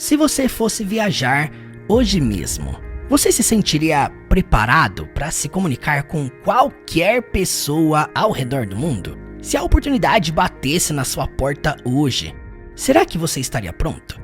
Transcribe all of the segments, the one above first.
Se você fosse viajar hoje mesmo, você se sentiria preparado para se comunicar com qualquer pessoa ao redor do mundo? Se a oportunidade batesse na sua porta hoje, será que você estaria pronto?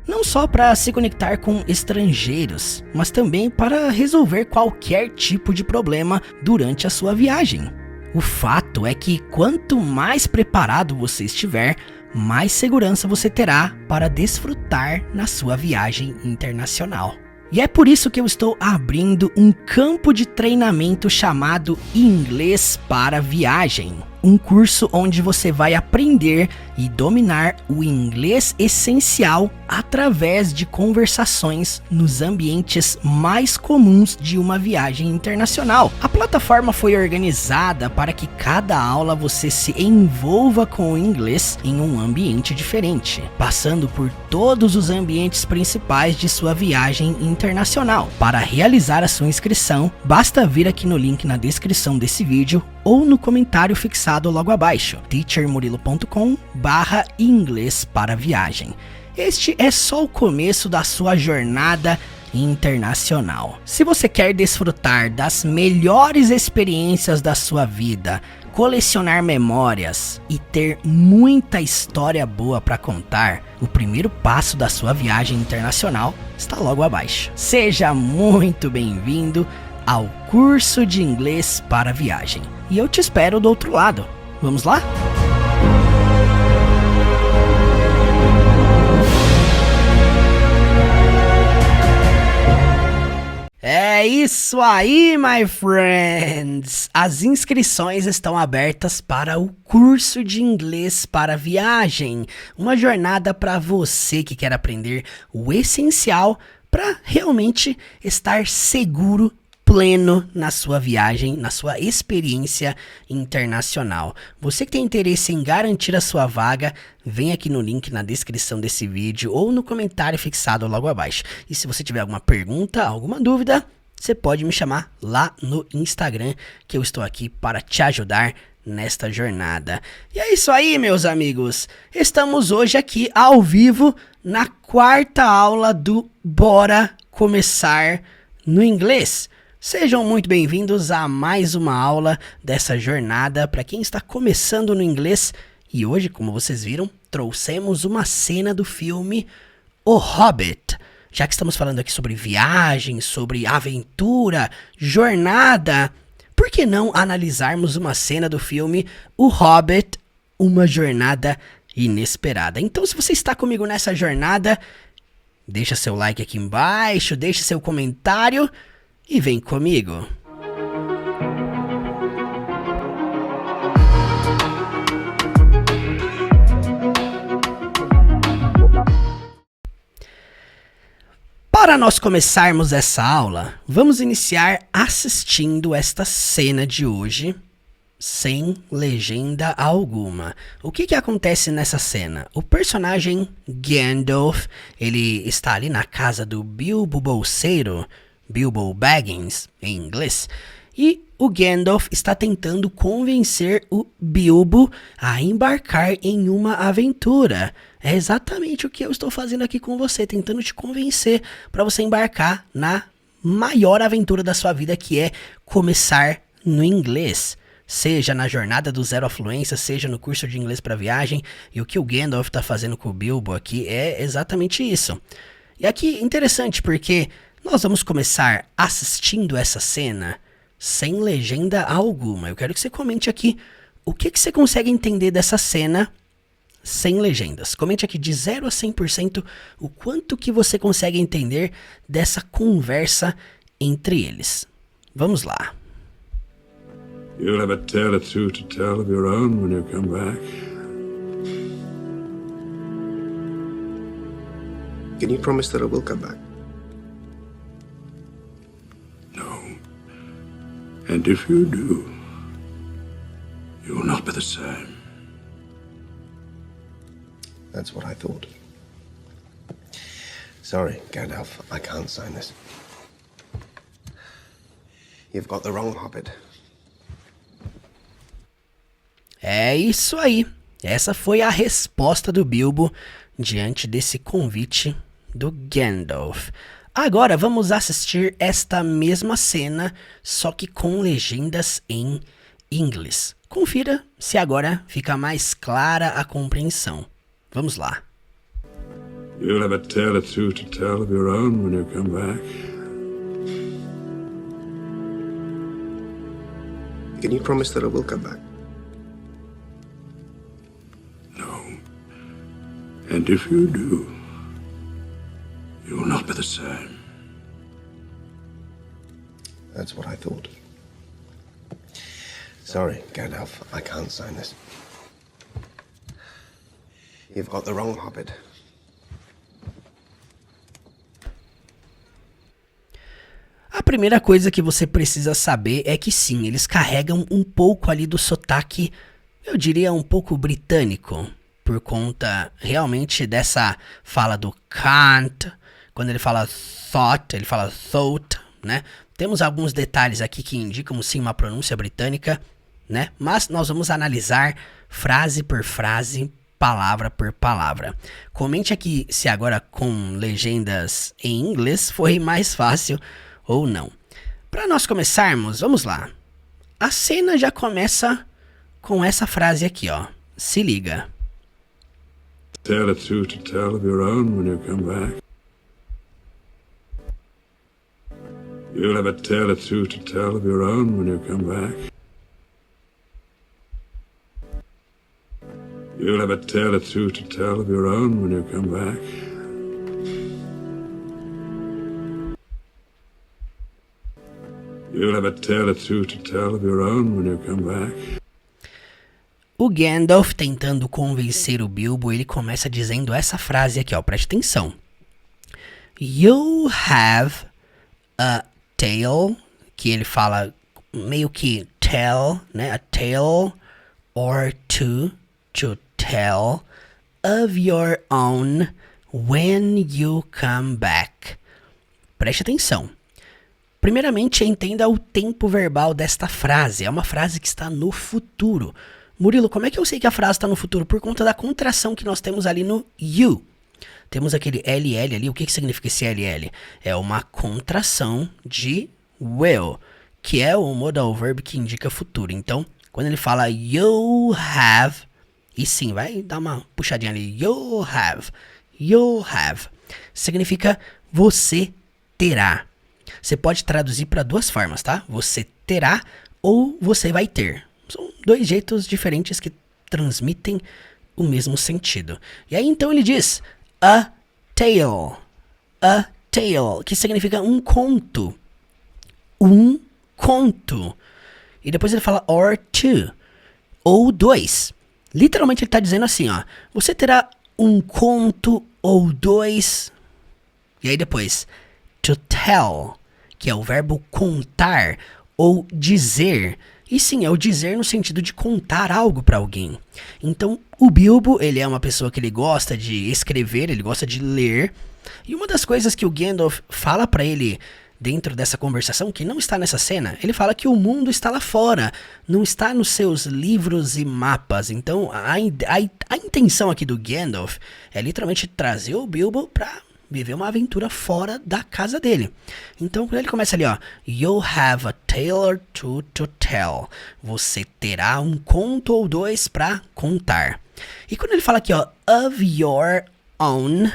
Não só para se conectar com estrangeiros, mas também para resolver qualquer tipo de problema durante a sua viagem. O fato é que quanto mais preparado você estiver, mais segurança você terá para desfrutar na sua viagem internacional. E é por isso que eu estou abrindo um campo de treinamento chamado Inglês para Viagem. Um curso onde você vai aprender e dominar o inglês essencial através de conversações nos ambientes mais comuns de uma viagem internacional. A plataforma foi organizada para que cada aula você se envolva com o inglês em um ambiente diferente, passando por todos os ambientes principais de sua viagem internacional. Para realizar a sua inscrição, basta vir aqui no link na descrição desse vídeo ou no comentário fixado logo abaixo, teachermurilo.com/inglês para viagem. Este é só o começo da sua jornada internacional. Se você quer desfrutar das melhores experiências da sua vida, colecionar memórias e ter muita história boa para contar, o primeiro passo da sua viagem internacional está logo abaixo. Seja muito bem-vindo ao curso de inglês para viagem. E eu te espero do outro lado. Vamos lá? É isso aí, my friends! As inscrições estão abertas para o curso de inglês para viagem. Uma jornada para você que quer aprender o essencial para realmente estar seguro, pleno na sua viagem, na sua experiência internacional. Você que tem interesse em garantir a sua vaga, vem aqui no link na descrição desse vídeo ou no comentário fixado logo abaixo. E se você tiver alguma pergunta, alguma dúvida, você pode me chamar lá no Instagram, que eu estou aqui para te ajudar nesta jornada. E é isso aí, meus amigos. Estamos hoje aqui ao vivo na quarta aula do Bora Começar no Inglês. Sejam muito bem-vindos a mais uma aula dessa jornada para quem está começando no inglês. E hoje, como vocês viram, trouxemos uma cena do filme O Hobbit. Já que estamos falando aqui sobre viagem, sobre aventura, jornada, por que não analisarmos uma cena do filme O Hobbit, Uma Jornada Inesperada? Então, se você está comigo nessa jornada, deixa seu like aqui embaixo, deixa seu comentário e vem comigo. Para nós começarmos essa aula, vamos iniciar assistindo esta cena de hoje sem legenda alguma. O que acontece nessa cena? O personagem Gandalf, ele está ali na casa do Bilbo Bolseiro, Bilbo Baggins, em inglês, e o Gandalf está tentando convencer o Bilbo a embarcar em uma aventura. É exatamente o que eu estou fazendo aqui com você, tentando te convencer para você embarcar na maior aventura da sua vida, que é começar no inglês. Seja na jornada do zero à fluência, seja no curso de inglês para viagem, e o que o Gandalf está fazendo com o Bilbo aqui é exatamente isso. E aqui interessante porque nós vamos começar assistindo essa cena sem legenda alguma. Eu quero que você comente aqui o que você consegue entender dessa cena sem legendas. Comente aqui de 0 a 100% o quanto que você consegue entender dessa conversa entre eles. Vamos lá. You'll have a tale or two to tell of your own when you come back. Can you promise that I will come back? And if you do, you will not be the same. That's what I thought. Sorry, Gandalf, I can't sign this. You've got the wrong Hobbit. É isso aí. Essa foi a resposta do Bilbo diante desse convite do Gandalf. Agora vamos assistir esta mesma cena, só que com legendas em inglês. Confira se agora fica mais clara a compreensão. Vamos lá. You'll have a tale or two to tell of your own when you come back. Can you promise that I will come back? No. And if you do, you will not be the same. That's what I thought. Sorry, Gandalf, I can't sign this. You've got the wrong hobbit. A primeira coisa que você precisa saber é que sim, eles carregam um pouco ali do sotaque, eu diria um pouco britânico, por conta realmente dessa fala do can't, quando ele fala thought, ele fala thought, né? Temos alguns detalhes aqui que indicam sim uma pronúncia britânica, né? Mas nós vamos analisar frase por frase, palavra por palavra. Comente aqui se agora com legendas em inglês foi mais fácil ou não. Para nós começarmos, vamos lá. A cena já começa com essa frase aqui, ó. Se liga. Tale or two to tell of your own when you come back. You'll have a tale or two to tell of your own when you come back. You'll have a tale or two to tell of your own when you come back. You'll have a tale or two to tell of your own when you come back. O Gandalf tentando convencer o Bilbo, ele começa dizendo essa frase aqui, ó, preste atenção. You have a tale, que ele fala meio que tell, né, a tale or two to tell of your own when you come back. Preste atenção. Primeiramente, entenda o tempo verbal desta frase. É uma frase que está no futuro. Murilo, como é que eu sei que a frase está no futuro? Por conta da contração que nós temos ali no you. Temos aquele LL ali. O que significa esse LL? É uma contração de will, que é o modal verb que indica futuro. Então, quando ele fala you have, e sim, vai dar uma puxadinha ali. You have, significa você terá. Você pode traduzir para duas formas, tá? Você terá ou você vai ter. São dois jeitos diferentes que transmitem o mesmo sentido. E aí então ele diz a tale, que significa um conto. Um conto. E depois ele fala or two, ou dois. Literalmente ele está dizendo assim, ó. Você terá um conto ou dois. E aí depois, to tell, que é o verbo contar ou dizer. E sim, é o dizer no sentido de contar algo para alguém. Então, o Bilbo, ele é uma pessoa que ele gosta de escrever, ele gosta de ler. E uma das coisas que o Gandalf fala para ele dentro dessa conversação, que não está nessa cena, ele fala que o mundo está lá fora, não está nos seus livros e mapas. Então, a intenção aqui do Gandalf é literalmente trazer o Bilbo para viver uma aventura fora da casa dele. Então, quando ele começa ali, ó, you have a tale or two to tell. Você terá um conto ou dois para contar. E quando ele fala aqui, ó, of your own,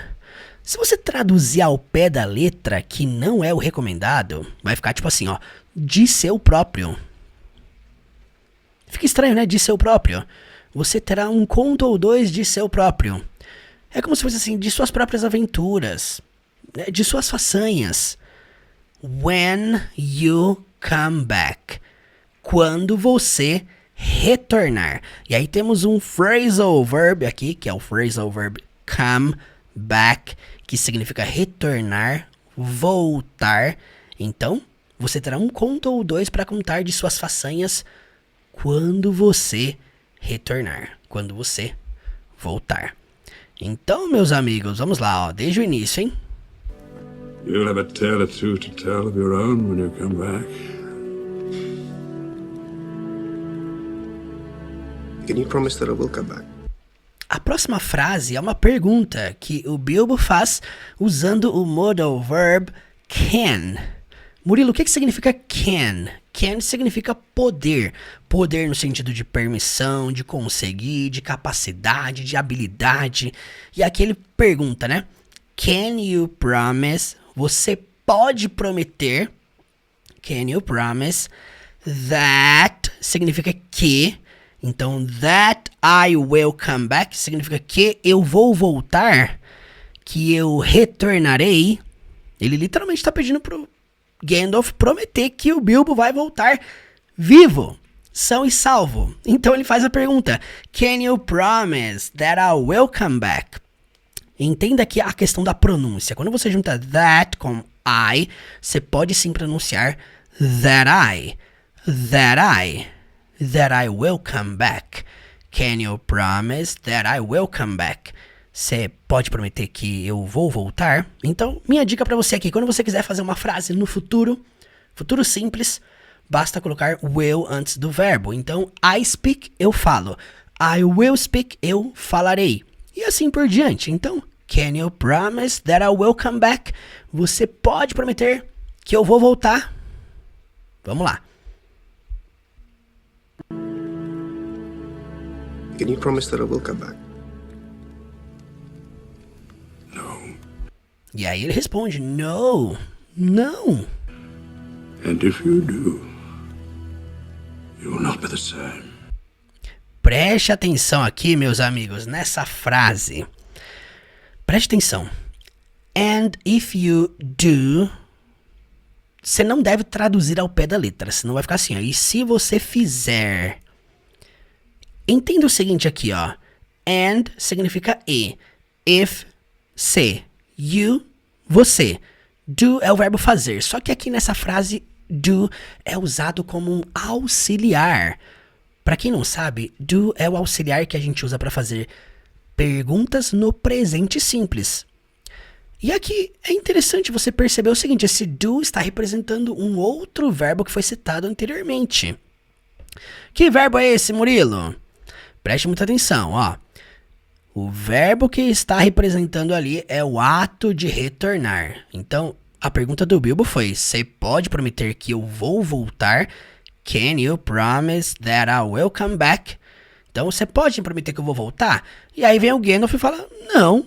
se você traduzir ao pé da letra, que não é o recomendado, vai ficar tipo assim, ó, de seu próprio. Fica estranho, né? De seu próprio. Você terá um conto ou dois de seu próprio. É como se fosse assim, de suas próprias aventuras, né? De suas façanhas. When you come back. Quando você retornar. E aí temos um phrasal verb aqui, que é o phrasal verb come back, que significa retornar, voltar. Então, você terá um conto ou dois para contar de suas façanhas quando você retornar, quando você voltar. Então, meus amigos, vamos lá, ó, desde o início, hein? You'll have a tale or two to tell of your own when you come back. Can you promise that I will come back? A próxima frase é uma pergunta que o Bilbo faz usando o modal verb can. Murilo, o que significa can? Can significa poder. Poder no sentido de permissão, de conseguir, de capacidade, de habilidade. E aqui ele pergunta, né? Can you promise? Você pode prometer. Can you promise that significa que. Então, that I will come back significa que eu vou voltar, que eu retornarei. Ele literalmente está pedindo pro Gandalf prometer que o Bilbo vai voltar vivo, são e salvo. Então ele faz a pergunta: Can you promise that I will come back? Entenda aqui a questão da pronúncia. Quando você junta that com I, você pode sim pronunciar that I will come back. Can you promise that I will come back? Você pode prometer que eu vou voltar? Então, minha dica pra você aqui, quando você quiser fazer uma frase no futuro simples, basta colocar will antes do verbo. Então, I speak, eu falo. I will speak, eu falarei. E assim por diante. Então, can you promise that I will come back? Você pode prometer que eu vou voltar? Vamos lá. Can you promise that I will come back? No. E aí ele responde, no, não. And if you do, you will not be the same. Preste atenção aqui, meus amigos, nessa frase. Preste atenção. And if you do, você não deve traduzir ao pé da letra, senão vai ficar assim, ó. E se você fizer... Entenda o seguinte aqui, ó. And significa e. If, se. You, você. Do é o verbo fazer. Só que aqui nessa frase, do é usado como um auxiliar. Para quem não sabe, do é o auxiliar que a gente usa para fazer perguntas no presente simples. E aqui é interessante você perceber o seguinte, esse do está representando um outro verbo que foi citado anteriormente. Que verbo é esse, Murilo? Preste muita atenção, ó. O verbo que está representando ali é o ato de retornar. Então, a pergunta do Bilbo foi, você pode prometer que eu vou voltar? Can you promise that I will come back? Então, você pode prometer que eu vou voltar? E aí vem o Gandalf e fala, não.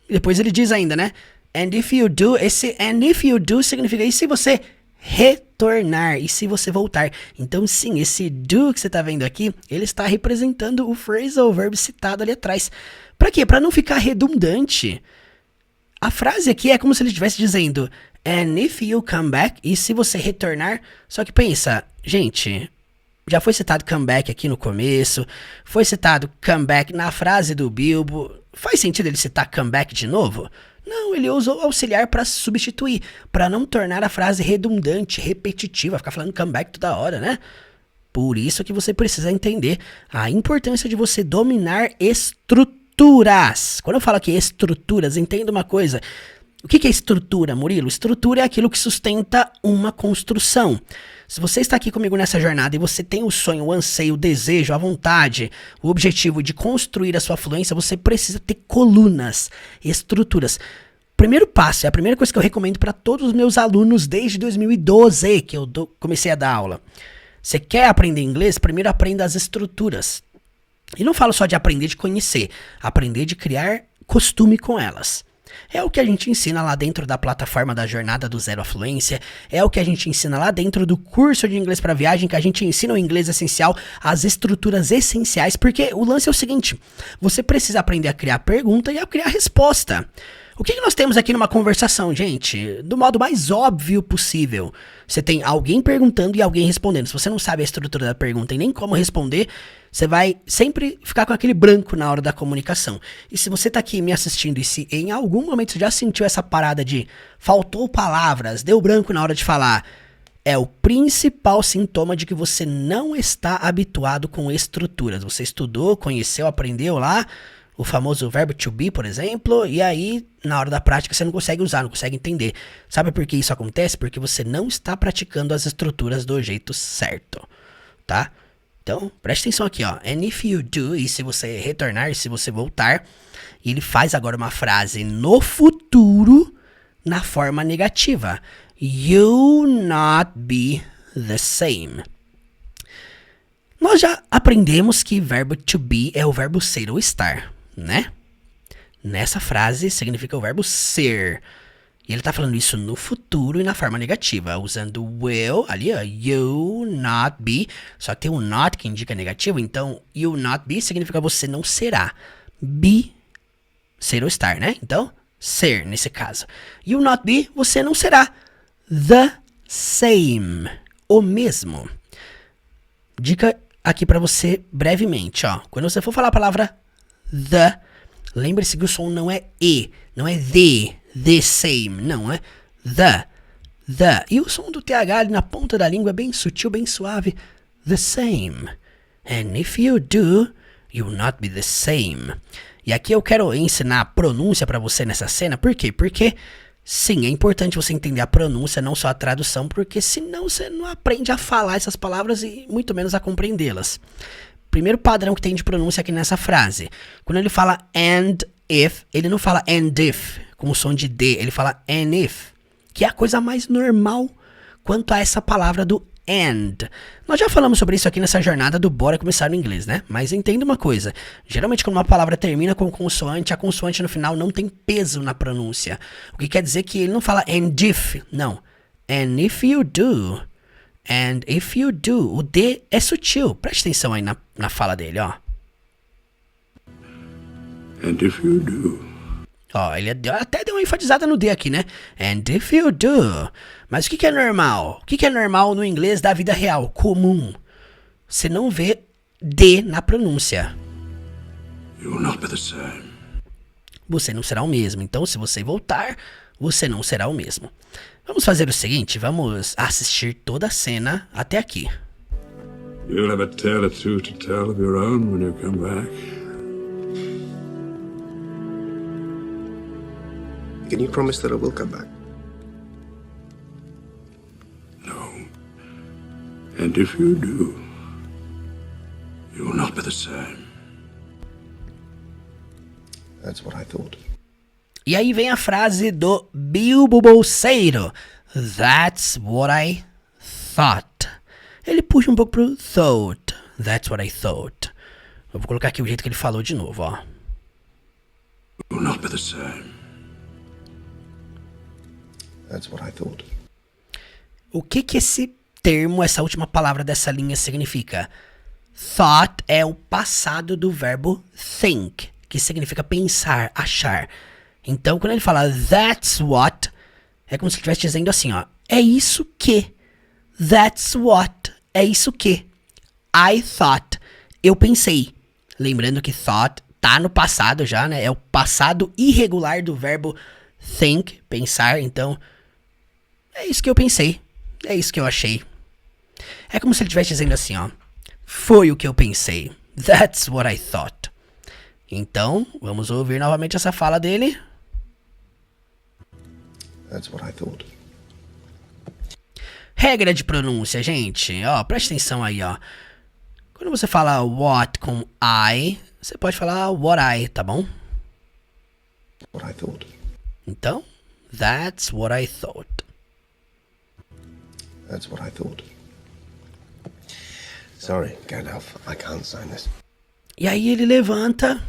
E depois ele diz ainda, né? And if you do, esse and if you do significa, e se você retornar, e se você voltar? Então sim, esse do que você tá vendo aqui, ele está representando o phrasal verb citado ali atrás. Pra quê? Pra não ficar redundante. A frase aqui é como se ele estivesse dizendo, and if you come back, e se você retornar? Só que pensa, gente, já foi citado come back aqui no começo, foi citado come back na frase do Bilbo, faz sentido ele citar come back de novo? Não, ele usa o auxiliar para substituir, para não tornar a frase redundante, repetitiva, ficar falando come back toda hora, né? Por isso que você precisa entender a importância de você dominar estruturas. Quando eu falo aqui estruturas, entenda uma coisa. O que é estrutura, Murilo? Estrutura é aquilo que sustenta uma construção. Se você está aqui comigo nessa jornada e você tem o sonho, o anseio, o desejo, a vontade, o objetivo de construir a sua fluência, você precisa ter colunas, estruturas. Primeiro passo, é a primeira coisa que eu recomendo para todos os meus alunos desde 2012, que eu comecei a dar aula. Você quer aprender inglês? Primeiro aprenda as estruturas. E não falo só de aprender de conhecer, aprender de criar costume com elas. É o que a gente ensina lá dentro da plataforma da Jornada do Zero à Fluência, é o que a gente ensina lá dentro do curso de inglês para viagem, que a gente ensina o inglês essencial, as estruturas essenciais, porque o lance é o seguinte, você precisa aprender a criar pergunta e a criar resposta. O que nós temos aqui numa conversação, gente? Do modo mais óbvio possível. Você tem alguém perguntando e alguém respondendo. Se você não sabe a estrutura da pergunta e nem como responder, você vai sempre ficar com aquele branco na hora da comunicação. E se você tá aqui me assistindo e se em algum momento você já sentiu essa parada de faltou palavras, deu branco na hora de falar, é o principal sintoma de que você não está habituado com estruturas. Você estudou, conheceu, aprendeu lá o famoso verbo to be, por exemplo, e aí, na hora da prática, você não consegue usar, não consegue entender. Sabe por que isso acontece? Porque você não está praticando as estruturas do jeito certo, tá? Então, preste atenção aqui, ó. And if you do, e se você retornar, se você voltar, e ele faz agora uma frase no futuro na forma negativa. You'll not be the same. Nós já aprendemos que verbo to be é o verbo ser ou estar, né? Nessa frase significa o verbo ser. E ele tá falando isso no futuro e na forma negativa, usando will, ali ó, you'll not be, só que tem um not que indica negativo, então you'll not be significa você não será. Be, ser ou estar, né? Então, ser, nesse caso. You'll not be, você não será. The same, o mesmo. Dica aqui pra você brevemente, ó. Quando você for falar a palavra the, lembre-se que o som não é e, não é the same, não, é the. E o som do TH ali na ponta da língua é bem sutil, bem suave. The same. And if you do, you'll not be the same. E aqui eu quero ensinar a pronúncia pra você nessa cena. Por quê? Porque, sim, é importante você entender a pronúncia, não só a tradução, porque senão você não aprende a falar essas palavras e muito menos a compreendê-las. Primeiro padrão que tem de pronúncia aqui nessa frase. Quando ele fala and if, ele não fala and if, com o som de D, ele fala and if, que é a coisa mais normal quanto a essa palavra do and. Nós já falamos sobre isso aqui nessa jornada do Bora Começar no Inglês, né? Mas entenda uma coisa, geralmente quando uma palavra termina com consoante, a consoante no final não tem peso na pronúncia. O que quer dizer que ele não fala and if, não. And if you do. And if you do. O D é sutil, preste atenção aí na fala dele, ó. And if you do. Ó, ele até deu uma enfatizada no D aqui, né? And if you do. Mas o que é normal? O que é normal no inglês da vida real, comum? Você não vê D na pronúncia. You will not be the same. Você não será o mesmo. Então, se você voltar, você não será o mesmo. Vamos fazer o seguinte, vamos assistir toda a cena até aqui. You'll have a tale or two to tell of your own when you come back. Can you promise that I will come back? No. And if you do, you will not be the same. That's what I thought. E aí vem a frase do Bilbo Bolseiro. That's what I thought. Ele puxa um pouco pro thought. That's what I thought. Eu vou colocar aqui o jeito que ele falou de novo, ó. You will not be the same. That's what I thought. O que esse termo, essa última palavra dessa linha significa? Thought é o passado do verbo think, que significa pensar, achar. Então, quando ele fala that's what, é como se ele estivesse dizendo assim, ó. É isso que. That's what. É isso que. I thought. Eu pensei. Lembrando que thought tá no passado já, né? É o passado irregular do verbo think, pensar. Então, é isso que eu pensei. É isso que eu achei. É como se ele estivesse dizendo assim, ó. Foi o que eu pensei. That's what I thought. Então, vamos ouvir novamente essa fala dele. That's what I thought. Regra de pronúncia, gente. Ó, preste atenção aí, ó. Quando você fala what com I, você pode falar what I, tá bom? What I thought. Então, that's what I thought. That's what I thought. Sorry, Gandalf, I can't sign this. E aí ele levanta,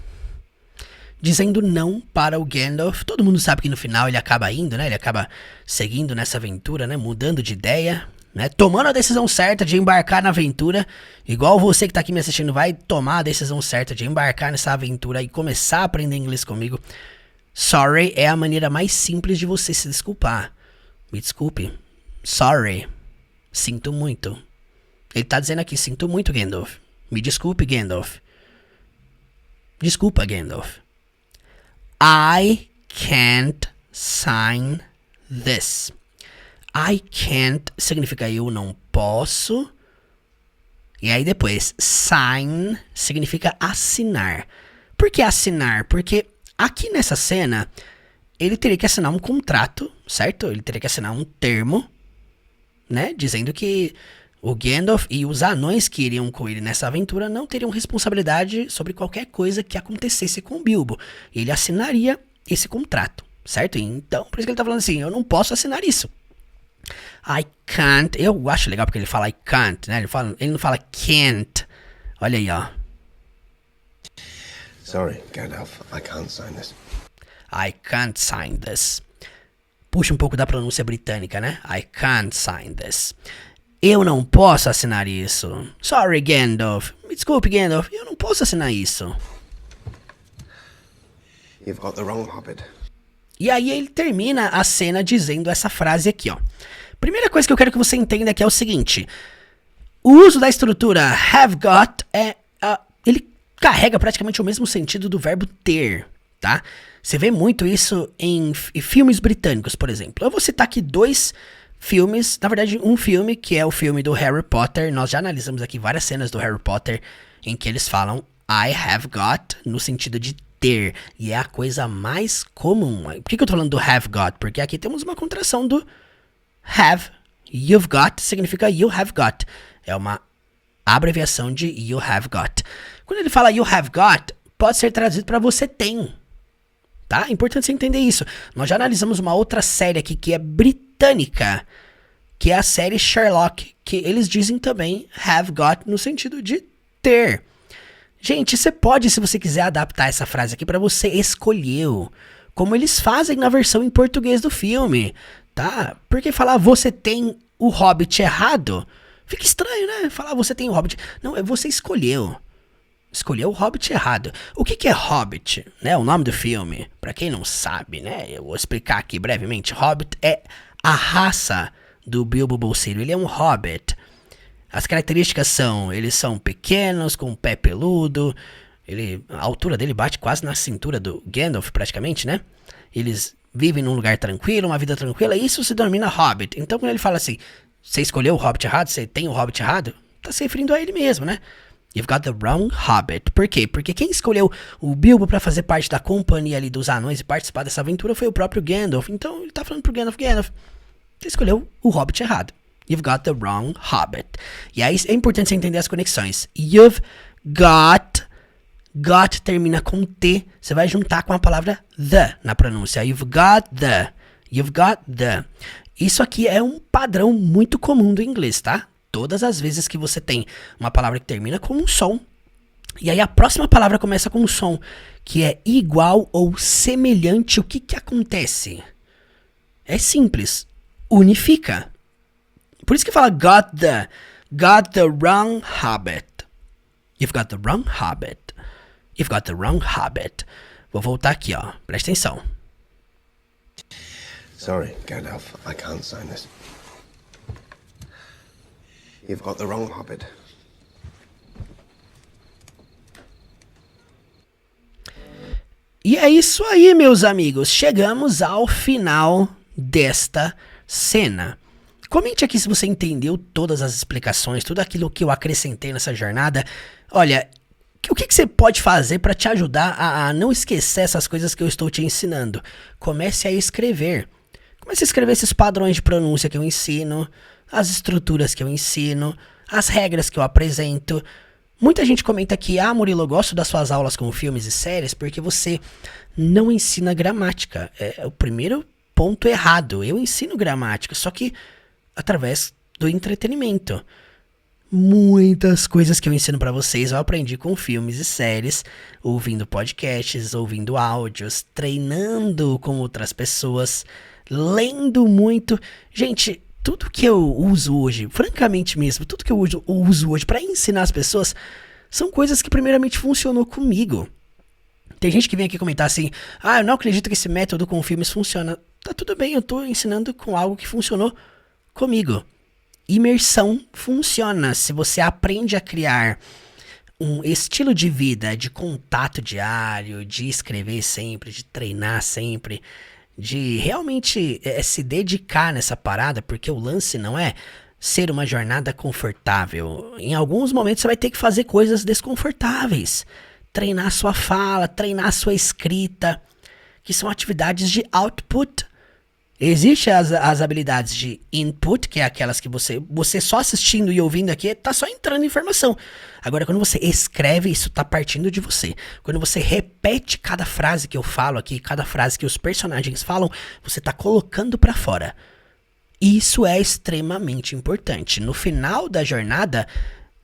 dizendo não para o Gandalf. Todo mundo sabe que no final ele acaba indo, né? Ele acaba seguindo nessa aventura, né? Mudando de ideia, né? Tomando a decisão certa de embarcar na aventura. Igual você que tá aqui me assistindo vai tomar a decisão certa de embarcar nessa aventura e começar a aprender inglês comigo. Sorry é a maneira mais simples de você se desculpar. Me desculpe. Sorry. Sinto muito. Ele tá dizendo aqui, sinto muito, Gandalf. Me desculpe, Gandalf. Desculpa, Gandalf. I can't sign this. I can't significa eu não posso. E aí depois, sign significa assinar. Por que assinar? Porque aqui nessa cena, ele teria que assinar um contrato, certo? Ele teria que assinar um termo, né? Dizendo que O Gandalf e os anões que iriam com ele nessa aventura não teriam responsabilidade sobre qualquer coisa que acontecesse com o Bilbo. Ele assinaria esse contrato, certo? Então, por isso que ele tá falando assim, eu não posso assinar isso. I can't. Eu acho legal porque ele fala I can't, né? Ele não fala can't. Olha aí, ó. Sorry, Gandalf, I can't sign this. I can't sign this. Puxa um pouco da pronúncia britânica, né? I can't sign this. Eu não posso assinar isso. Sorry, Gandalf. Me desculpe, Gandalf. Eu não posso assinar isso. You've got the wrong hobbit. E aí ele termina a cena dizendo essa frase aqui, ó. Primeira coisa que eu quero que você entenda aqui é o seguinte. O uso da estrutura have got ele carrega praticamente o mesmo sentido do verbo ter, tá? Você vê muito isso em filmes britânicos, por exemplo. Eu vou citar aqui 2 filmes, na verdade um filme que é o filme do Harry Potter. Nós já analisamos aqui várias cenas do Harry Potter em que eles falam I have got no sentido de ter, e é a coisa mais comum. Por que eu tô falando do have got? Porque aqui temos uma contração do have. You've got significa you have got. É uma abreviação de you have got. Quando ele fala you have got, pode ser traduzido para você tem. Tá? É importante você entender isso. Nós já analisamos uma outra série aqui que é britânica, que é a série Sherlock, que eles dizem também have got no sentido de ter. Gente, você pode, se você quiser, adaptar essa frase aqui para você escolheu, como eles fazem na versão em português do filme, tá? Porque falar você tem o Hobbit errado, fica estranho, né? Falar você tem o Hobbit. Não, você escolheu. Escolheu o Hobbit errado. O que é Hobbit? Né? O nome do filme. Pra quem não sabe, né? Eu vou explicar aqui brevemente. Hobbit é a raça do Bilbo Bolseiro. Ele é um Hobbit. As características são, eles são pequenos, com pé peludo. A altura dele bate quase na cintura do Gandalf, praticamente, né? Eles vivem num lugar tranquilo, uma vida tranquila. Isso se denomina Hobbit. Então, quando ele fala assim, você escolheu o Hobbit errado, você tem o Hobbit errado, tá se referindo a ele mesmo, né? You've got the wrong Hobbit. Por quê? Porque quem escolheu o Bilbo pra fazer parte da companhia ali dos anões e participar dessa aventura foi o próprio Gandalf. Então ele tá falando pro Gandalf, você escolheu o Hobbit errado. You've got the wrong Hobbit. E aí é importante você entender as conexões. You've got termina com T. Você vai juntar com a palavra the na pronúncia. You've got the. Isso aqui é um padrão muito comum do inglês, tá? Todas as vezes que você tem uma palavra que termina com um som, e aí a próxima palavra começa com um som que é igual ou semelhante, o que acontece? É simples, unifica. Por isso que fala got the wrong habit. You've got the wrong habit. You've got the wrong habit. Vou voltar aqui, ó. Presta atenção. Sorry, Gandalf, I can't sign this. You've got the wrong hobbit. E é isso aí, meus amigos. Chegamos ao final desta cena. Comente aqui se você entendeu todas as explicações, tudo aquilo que eu acrescentei nessa jornada. Olha, o que você pode fazer para te ajudar a não esquecer essas coisas que eu estou te ensinando? Comece a escrever. Comece a escrever esses padrões de pronúncia que eu ensino, as estruturas que eu ensino, as regras que eu apresento. Muita gente comenta aqui, Murilo, eu gosto das suas aulas com filmes e séries porque você não ensina gramática. É o primeiro ponto errado. Eu ensino gramática, só que através do entretenimento. Muitas coisas que eu ensino pra vocês eu aprendi com filmes e séries, ouvindo podcasts, ouvindo áudios, treinando com outras pessoas, lendo muito. Gente, tudo que eu uso hoje, francamente mesmo, tudo que eu uso hoje pra ensinar as pessoas são coisas que primeiramente funcionou comigo. Tem gente que vem aqui comentar assim, eu não acredito que esse método com filmes funciona. Tá tudo bem, eu tô ensinando com algo que funcionou comigo. Imersão funciona se você aprende a criar um estilo de vida de contato diário, de escrever sempre, de treinar sempre, de realmente se dedicar nessa parada, porque o lance não é ser uma jornada confortável. Em alguns momentos você vai ter que fazer coisas desconfortáveis, treinar sua fala, treinar sua escrita, que são atividades de output. Existem as habilidades de input, que é aquelas que você só assistindo e ouvindo aqui, tá só entrando informação. Agora, quando você escreve, isso tá partindo de você. Quando você repete cada frase que eu falo aqui, cada frase que os personagens falam, você tá colocando pra fora. Isso é extremamente importante. No final da jornada,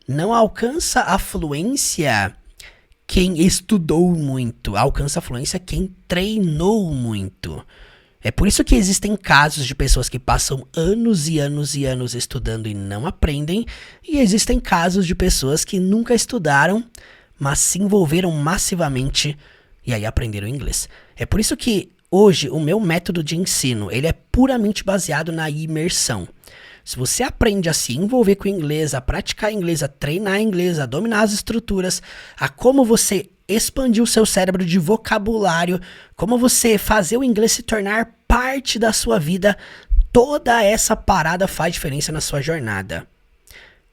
não alcança a fluência quem estudou muito, alcança a fluência quem treinou muito. É por isso que existem casos de pessoas que passam anos e anos e anos estudando e não aprendem, e existem casos de pessoas que nunca estudaram, mas se envolveram massivamente e aí aprenderam inglês. É por isso que hoje o meu método de ensino, ele é puramente baseado na imersão. Se você aprende a se envolver com o inglês, a praticar inglês, a treinar inglês, a dominar as estruturas, a como você expandir o seu cérebro de vocabulário, como você fazer o inglês se tornar parte da sua vida, toda essa parada faz diferença na sua jornada.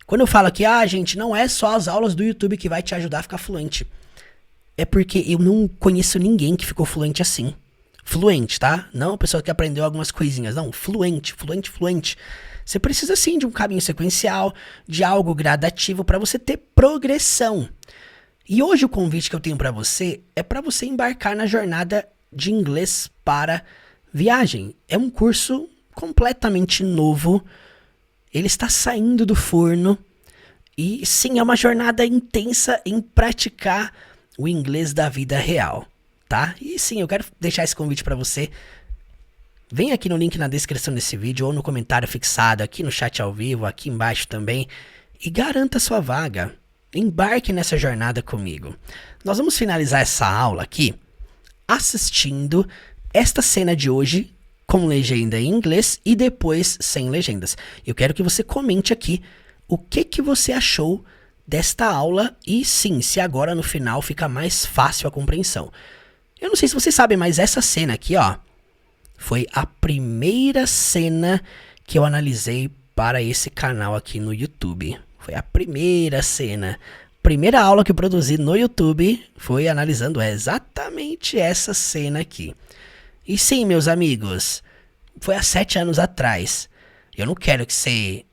Quando eu falo aqui, gente, não é só as aulas do YouTube que vai te ajudar a ficar fluente. É porque eu não conheço ninguém que ficou fluente assim. Fluente, tá? Não a pessoa que aprendeu algumas coisinhas, não, fluente. Você precisa sim de um caminho sequencial, de algo gradativo para você ter progressão. E hoje o convite que eu tenho para você é para você embarcar na jornada de inglês para viagem. É um curso completamente novo, ele está saindo do forno e sim, é uma jornada intensa em praticar o inglês da vida real, tá? E sim, eu quero deixar esse convite para você. Vem aqui no link na descrição desse vídeo ou no comentário fixado, aqui no chat ao vivo, aqui embaixo também, e garanta sua vaga. Embarque nessa jornada comigo. Nós vamos finalizar essa aula aqui assistindo esta cena de hoje com legenda em inglês e depois sem legendas. Eu quero que você comente aqui o que você achou desta aula e sim, se agora no final fica mais fácil a compreensão. Eu não sei se vocês sabem, mas essa cena aqui, ó, foi a primeira cena que eu analisei para esse canal aqui no YouTube. Foi a primeira cena. Primeira aula que eu produzi no YouTube foi analisando exatamente essa cena aqui. E sim, meus amigos, foi há 7 anos atrás. Eu não quero que você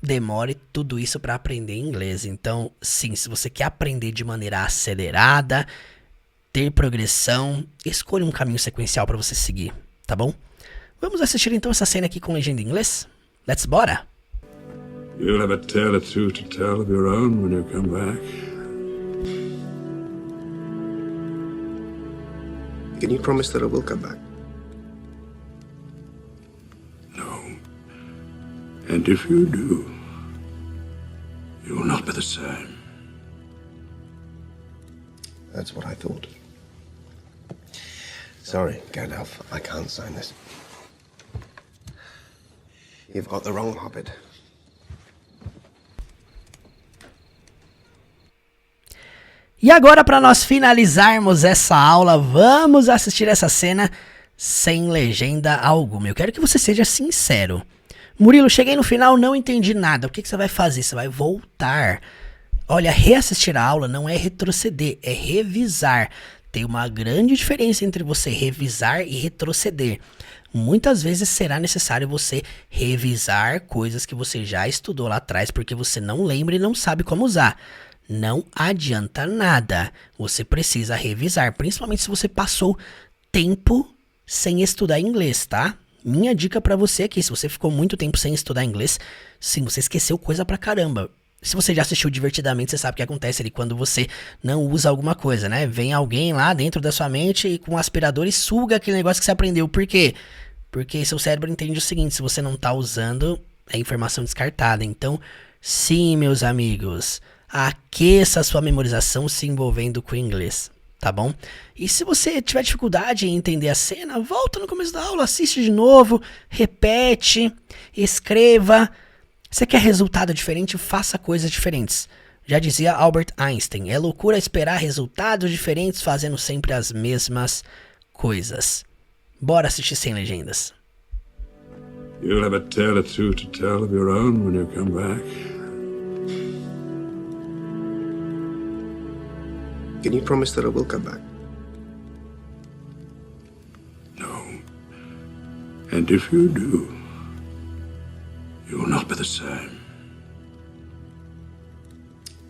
demore tudo isso para aprender inglês. Então, sim, se você quer aprender de maneira acelerada, ter progressão, escolha um caminho sequencial para você seguir, tá bom? Vamos assistir então essa cena aqui com legenda em inglês? Let's bora! You'll have a tale or two to tell of your own when you come back. Can you promise that I will come back? No. And if you do, you will not be the same. That's what I thought. Sorry, Gandalf, I can't sign this. You've got the wrong hobbit. E agora, para nós finalizarmos essa aula, vamos assistir essa cena sem legenda alguma. Eu quero que você seja sincero. Murilo, cheguei no final, não entendi nada. O que você vai fazer? Você vai voltar. Olha, reassistir a aula não é retroceder, é revisar. Tem uma grande diferença entre você revisar e retroceder. Muitas vezes será necessário você revisar coisas que você já estudou lá atrás, porque você não lembra e não sabe como usar. Não adianta nada, você precisa revisar, principalmente se você passou tempo sem estudar inglês, tá? Minha dica pra você aqui, se você ficou muito tempo sem estudar inglês, sim, você esqueceu coisa pra caramba. Se você já assistiu Divertidamente, você sabe o que acontece ali quando você não usa alguma coisa, né? Vem alguém lá dentro da sua mente e com um aspirador e suga aquele negócio que você aprendeu. Por quê? Porque seu cérebro entende o seguinte, se você não tá usando, é informação descartada. Então, sim, meus amigos, aqueça a sua memorização se envolvendo com o inglês, tá bom? E se você tiver dificuldade em entender a cena, volta no começo da aula, assiste de novo, repete, escreva. Você quer resultado diferente? Faça coisas diferentes. Já dizia Albert Einstein, é loucura esperar resultados diferentes fazendo sempre as mesmas coisas. Bora assistir sem legendas. You'll have a tale or two to tell of your own when you come back. Can you promise that I will come back? No. And if you do, you will not be the same.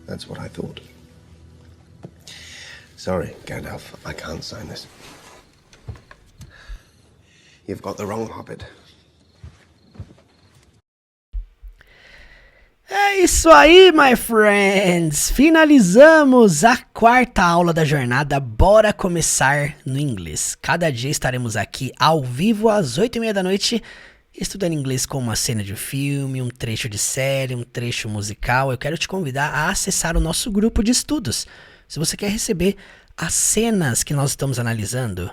That's what I thought. Sorry, Gandalf, I can't sign this. You've got the wrong hobbit. É isso aí, my friends! Finalizamos a quarta aula da jornada. Bora começar no inglês. Cada dia estaremos aqui ao vivo às 8h30 da noite, estudando inglês com uma cena de filme, um trecho de série, um trecho musical. Eu quero te convidar a acessar o nosso grupo de estudos. Se você quer receber as cenas que nós estamos analisando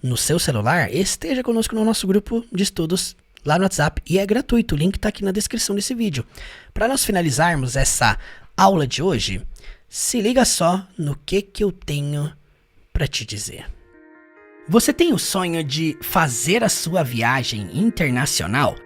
no seu celular, esteja conosco no nosso grupo de estudos lá no WhatsApp, e é gratuito, o link está aqui na descrição desse vídeo. Para nós finalizarmos essa aula de hoje, se liga só no que eu tenho para te dizer. Você tem o sonho de fazer a sua viagem internacional?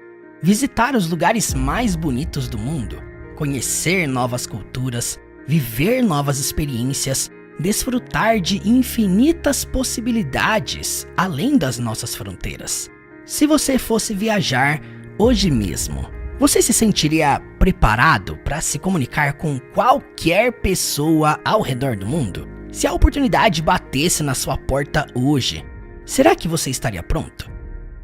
Visitar os lugares mais bonitos do mundo? Conhecer novas culturas? Viver novas experiências? Desfrutar de infinitas possibilidades além das nossas fronteiras? Se você fosse viajar hoje mesmo, você se sentiria preparado para se comunicar com qualquer pessoa ao redor do mundo? Se a oportunidade batesse na sua porta hoje, será que você estaria pronto?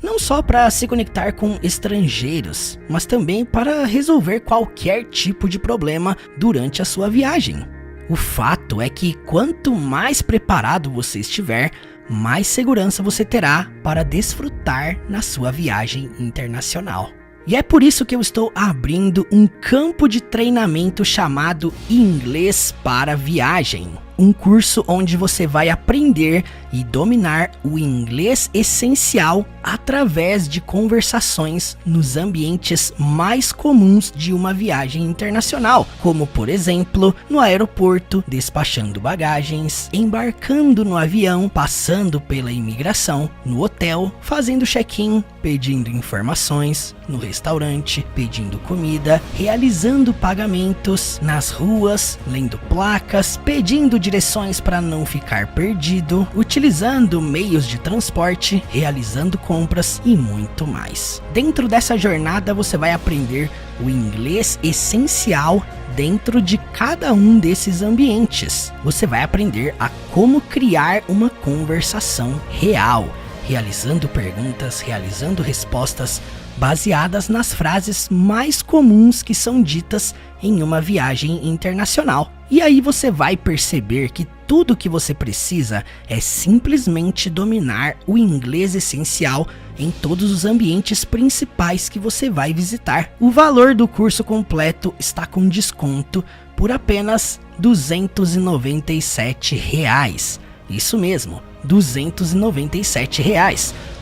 Não só para se conectar com estrangeiros, mas também para resolver qualquer tipo de problema durante a sua viagem. O fato é que quanto mais preparado você estiver, mais segurança você terá para desfrutar na sua viagem internacional. E é por isso que eu estou abrindo um campo de treinamento chamado Inglês para Viagem. Um curso onde você vai aprender e dominar o inglês essencial através de conversações nos ambientes mais comuns de uma viagem internacional, como por exemplo, no aeroporto, despachando bagagens, embarcando no avião, passando pela imigração, no hotel, fazendo check-in, pedindo informações, no restaurante, pedindo comida, realizando pagamentos, nas ruas, lendo placas, pedindo direções para não ficar perdido, utilizando meios de transporte, realizando compras e muito mais. Dentro dessa jornada você vai aprender o inglês essencial dentro de cada um desses ambientes. Você vai aprender a como criar uma conversação real, realizando perguntas, realizando respostas baseadas nas frases mais comuns que são ditas em uma viagem internacional. E aí você vai perceber que tudo que você precisa é simplesmente dominar o inglês essencial em todos os ambientes principais que você vai visitar. O valor do curso completo está com desconto por apenas R$ 297. Isso mesmo, R$ 297,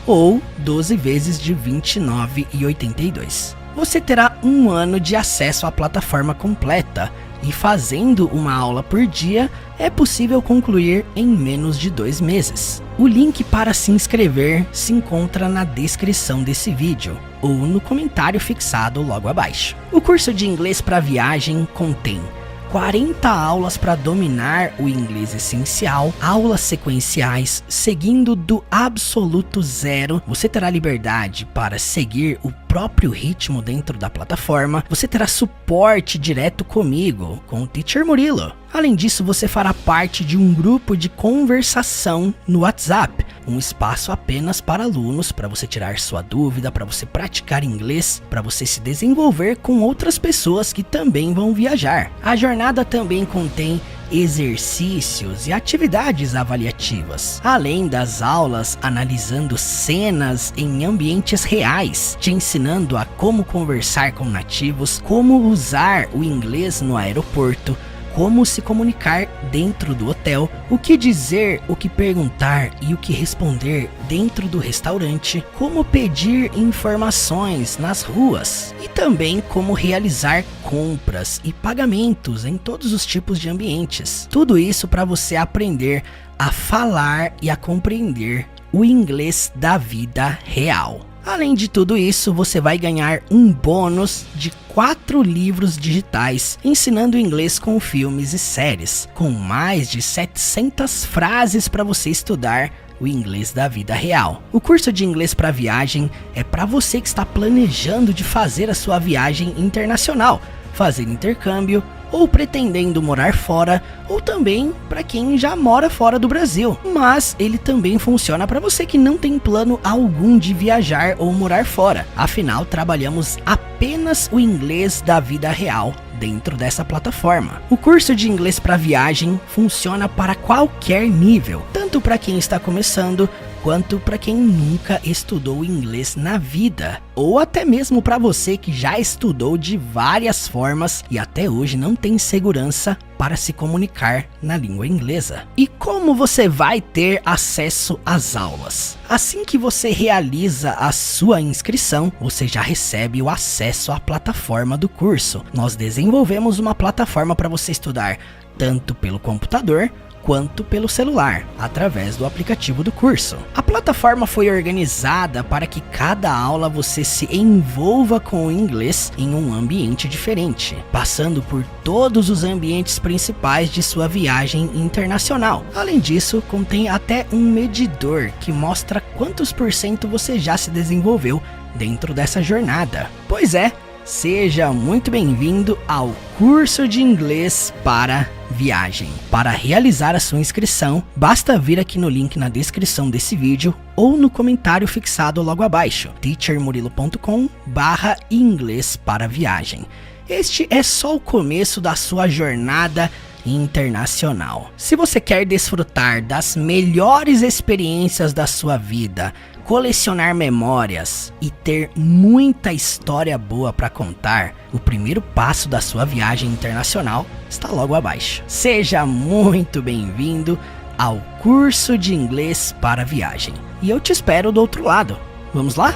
ou 12 vezes de R$ 29,82. Você terá um ano de acesso à plataforma completa, e fazendo uma aula por dia é possível concluir em menos de 2 meses. O link para se inscrever se encontra na descrição desse vídeo ou no comentário fixado logo abaixo. O curso de inglês para viagem contém 40 aulas para dominar o inglês essencial, aulas sequenciais, seguindo do absoluto zero. Você terá liberdade para seguir o próprio ritmo dentro da plataforma. Você terá suporte direto comigo, com o Teacher Murilo. Além disso, você fará parte de um grupo de conversação no WhatsApp, um espaço apenas para alunos, para você tirar sua dúvida, para você praticar inglês, para você se desenvolver com outras pessoas que também vão viajar. A jornada também contém exercícios e atividades avaliativas, além das aulas analisando cenas em ambientes reais, te ensinando a como conversar com nativos, como usar o inglês no aeroporto, como se comunicar dentro do hotel, o que dizer, o que perguntar e o que responder dentro do restaurante, como pedir informações nas ruas e também como realizar compras e pagamentos em todos os tipos de ambientes. Tudo isso para você aprender a falar e a compreender o inglês da vida real. Além de tudo isso, você vai ganhar um bônus de 4 livros digitais ensinando inglês com filmes e séries, com mais de 700 frases para você estudar o inglês da vida real. O curso de inglês para viagem é para você que está planejando de fazer a sua viagem internacional, fazer intercâmbio ou pretendendo morar fora, ou também para quem já mora fora do Brasil. Mas ele também funciona para você que não tem plano algum de viajar ou morar fora. Afinal, trabalhamos apenas o inglês da vida real dentro dessa plataforma. O curso de inglês para viagem funciona para qualquer nível, tanto para quem está começando, quanto para quem nunca estudou inglês na vida, ou até mesmo para você que já estudou de várias formas e até hoje não tem segurança para se comunicar na língua inglesa. E como você vai ter acesso às aulas? Assim que você realiza a sua inscrição, você já recebe o acesso à plataforma do curso. Nós desenvolvemos uma plataforma para você estudar tanto pelo computador quanto pelo celular, através do aplicativo do curso. A plataforma foi organizada para que cada aula você se envolva com o inglês em um ambiente diferente, passando por todos os ambientes principais de sua viagem internacional. Além disso, contém até um medidor que mostra quantos % você já se desenvolveu dentro dessa jornada. Pois é, seja muito bem-vindo ao curso de inglês para viagem. Para realizar a sua inscrição, basta vir aqui no link na descrição desse vídeo ou no comentário fixado logo abaixo, teachermurilo.com/inglês para viagem. Este é só o começo da sua jornada internacional. Se você quer desfrutar das melhores experiências da sua vida, colecionar memórias e ter muita história boa para contar, o primeiro passo da sua viagem internacional está logo abaixo. Seja muito bem-vindo ao curso de inglês para viagem. E eu te espero do outro lado. Vamos lá?